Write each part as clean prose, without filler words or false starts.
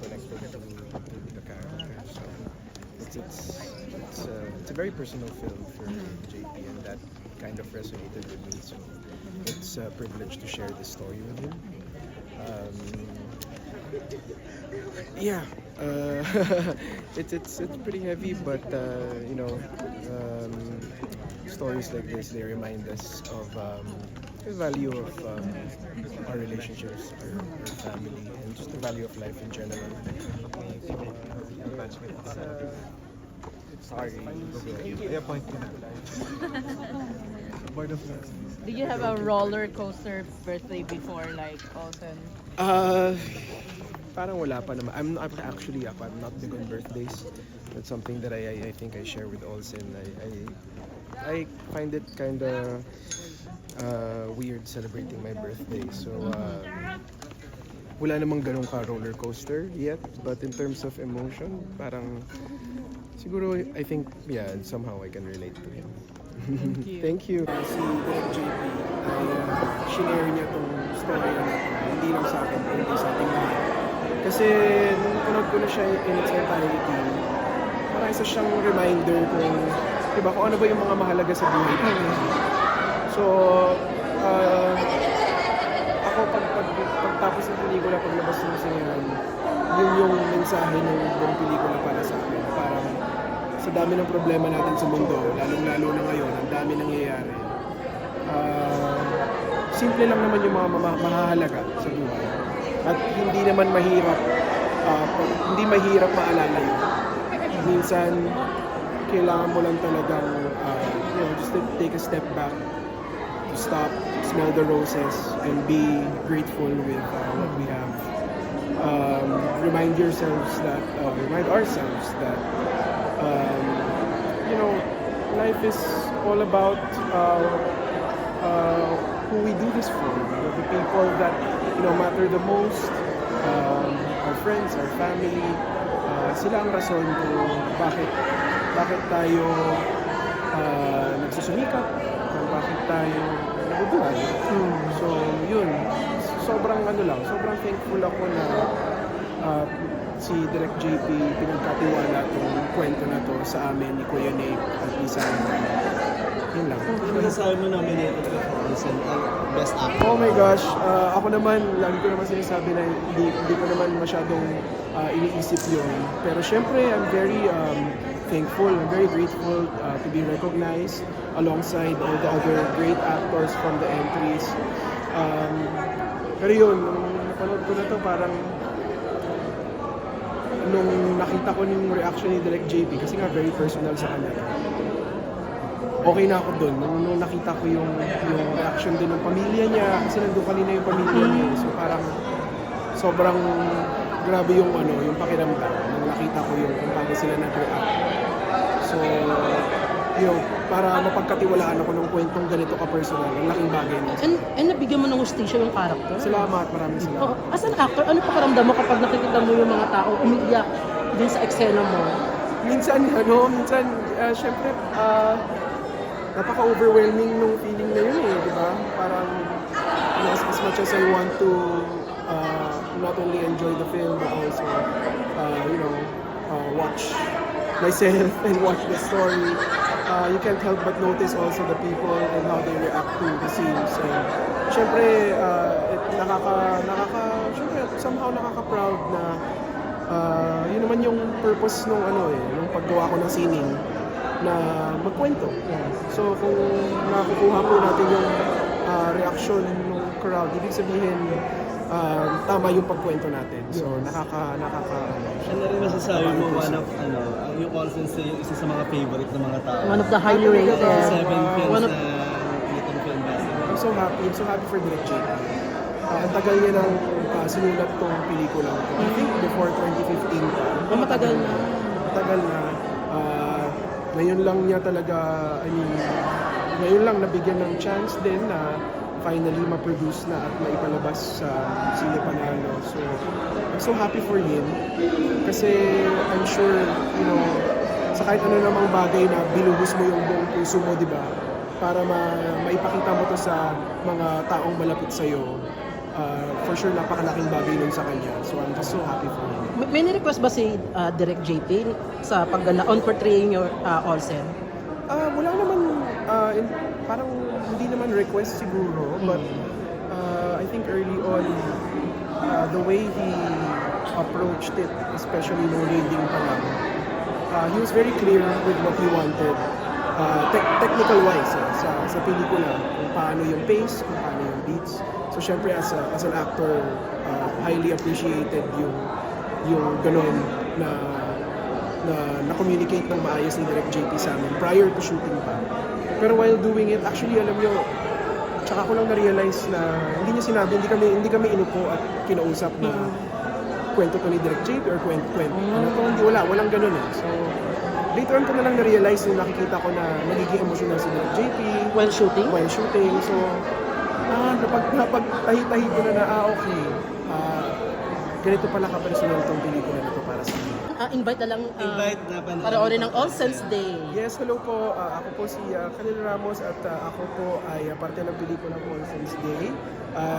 connected to the character. So it's a very personal film for JP, and that kind of resonated with me. So it's a privilege to share this story with him. Yeah, it's pretty heavy, but stories like this, they remind us of the value of our relationships, our family, and just the value of life in general. Sorry. Yeah, point. Board of Trustees. Did you have a roller coaster birthday before, like Olsen? Parang wala pa naman. I'm not big on birthdays. That's something that I think I share with Olsen. I find it kind of weird celebrating my birthday. So wala namang ganun ka roller coaster yet. But in terms of emotion, parang siguro I think somehow I can relate to him. Thank you. Si Direk JP ay shinare niya tong story na hindi lang sa akin, kundi sa ating lahat. Kasi nung pinanood ko na siya in its entirety, parang isa siyang reminder kung ano ba yung mga mahalaga sa buhay ko. So, ako pagtapos ng pelikula, paglabas ng sinihan, yun yung mensahe ng buong pelikula para sa akin. Parang sa dami ng problema natin sa mundo, lalong-lalo na ngayon, ang dami nangyayari. Simple lang naman yung mga mahahalaga sa buhay. At hindi naman mahirap maalala yun. Minsan, kailangan mo lang talagang just to take a step back, to stop, smell the roses, and be grateful with what we have. Remind ourselves that life is all about who we do this for. The people that matter the most, our friends, our family. Sila ang rason kung bakit tayo nagsusumikap, kung bakit tayo nabubuhay. So yun, sobrang thankful ako na si Direk JP pinagkatiwala itong kwento na to sa amin ni Kuya Nate at Lisa. Yun lang. Ano nasabi mo nominated ka for Best Actor? Oh my gosh, ako naman, lagi ko naman sinasabi na hindi ko naman masyadong iniisip yun. Pero syempre, I'm very thankful, I'm very grateful to be recognized alongside all the other great actors from the entries. Pero yun, nung napanood ko na to, parang nung nakita ko yung reaction ni Direk JP, kasi nga very personal sa kanya, okay na ako dun. Nung nakita ko yung reaction din ng pamilya niya, kasi nandun kanina yung pamilya niya. So parang sobrang grabe yung pakiramdam nung nakita ko kung paano sila nag-react. So, para mapagkatiwalaan ako ng kwentong ganito ka-personal, ang laking bagay niya. And nabigyan mo ng hustisya yung character? Salamat, maraming salamat. As an actor, ano pakiramdam mo kapag nakikita mo yung mga tao umiiyak din sa eksena mo? Minsan, syempre, napaka-overwhelming nung feeling na yun di ba? Parang, as much as I want to not only enjoy the film, but also, watch myself and watch the story, you can't help but notice also the people and how they react to the scenes. And syempre, syempre, somehow nakaka-proud na yun naman yung purpose nung paggawa ko ng sining, na magkwento. So kung nakukuha po natin yung reaction ng crowd, ibig sabihin tama yung pagkwento natin. So nakaka Ano rin masasabi mo, yung Olsen sa yung isa sa mga favorite ng mga tao? One of the highly rated. 7 films one of- na Little Film Festival. I'm so happy for Direk JP. Ang tagal niya nang sinulat tong pelikula ko. I think before 2015 pa. Matagal na. Matagal na. Ngayon lang niya talaga, ngayon lang nabigyan ng chance din na finally ma-produce na at maipalabas sa Sine Panalo. So, I'm so happy for him. Kasi I'm sure, sa kahit ano namang bagay na binuhos mo yung buong puso mo, di ba? Para maipakita mo to sa mga taong malapit sa'yo. for sure napakalaking bagay nun sa kanya. So I'm just so happy for him. May ni-request ba si Direk JP sa on portraying your Olsen? Wala naman, parang hindi naman request siguro, but I think early on, the way he approached it, especially no reading pa lang, he was very clear with what he wanted, technical wise, sa pelikula, kung paano yung pace, kung paano yung beats. So syempre as an actor, highly appreciated yung ganun na communicate ng maayos ni Direk JP sa amin prior to shooting pa. Pero while doing it, actually alam nyo, tsaka ko lang na-realize na hindi niya sinabi, hindi kami inupo at kinausap na kwento to ni Direk JP or kwento. Ano to, walang ganun eh. So later on ko na lang na-realize nung nakikita ko na nagiging emotional si Direk JP While shooting? So napagtahi-tahi ko na okay. Ganito pala ka-personal tong pelikula na to para sa akin. Invite na lang Invite na panoorin. panoorin ng All Saints Day. Yes, hello po. Ako po si Khalil Ramos at ako po ay parte ng pelikula ng All Saints Day.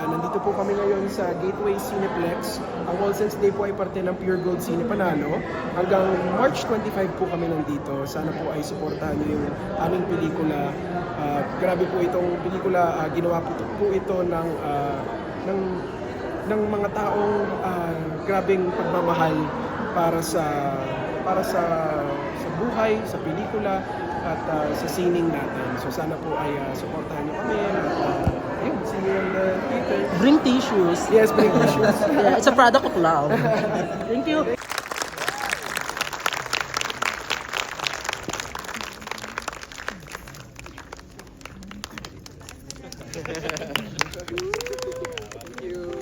Nandito po kami ngayon sa Gateway Cineplex. Ang All Saints Day po ay parte ng Pure Gold Cine Panalo. Hanggang March 25 po kami nandito. Sana po ay suportahan niyo yung aming pelikula. Grabe po itong pelikula. Ginawa po ito ng mga taong grabeng pagmamahal para sa buhay, sa pelikula at sa sining natin. So sana po ay suportahan niyo kami at ayun, see you on the theater. Bring tissues. Yes, bring tissues. Yeah, it's a product of love. Thank you.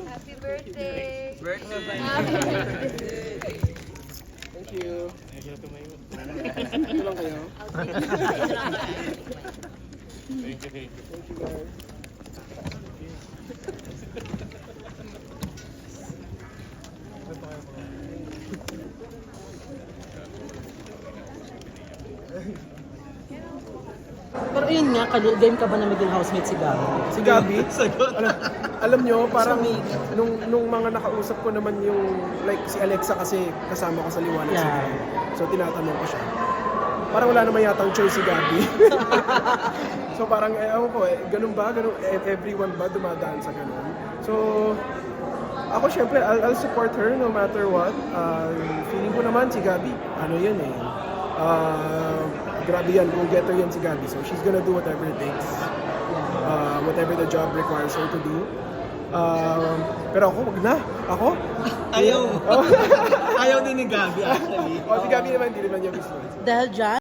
Happy birthday! Thank you. Ito lang kayo. Thank you guys. Pero yun nga, game ka ba na maging housemate si Gabi? Si Gabi, alam nyo, parang nung mga nakausap ko naman yung, like si Alexa kasi kasama ko sa Liwanag Yeah. Sigaw. So tinatanong ko siya. Parang wala naman yatang choice si Gabi. So parang, ewan ko ganun ba? Everyone ba dumadaan sa ganun? So, ako syempre, I'll support her no matter what. Feeling ko naman si Gabi, ano yun grabe yan, go-getter yan si Gabi. So she's gonna do whatever it takes. Whatever the job requires her to do. Pero ako, wag na. Ako? Ayaw din ni Gabi actually. Si Gabi naman, hindi naman niya gusto. Dahil dyan,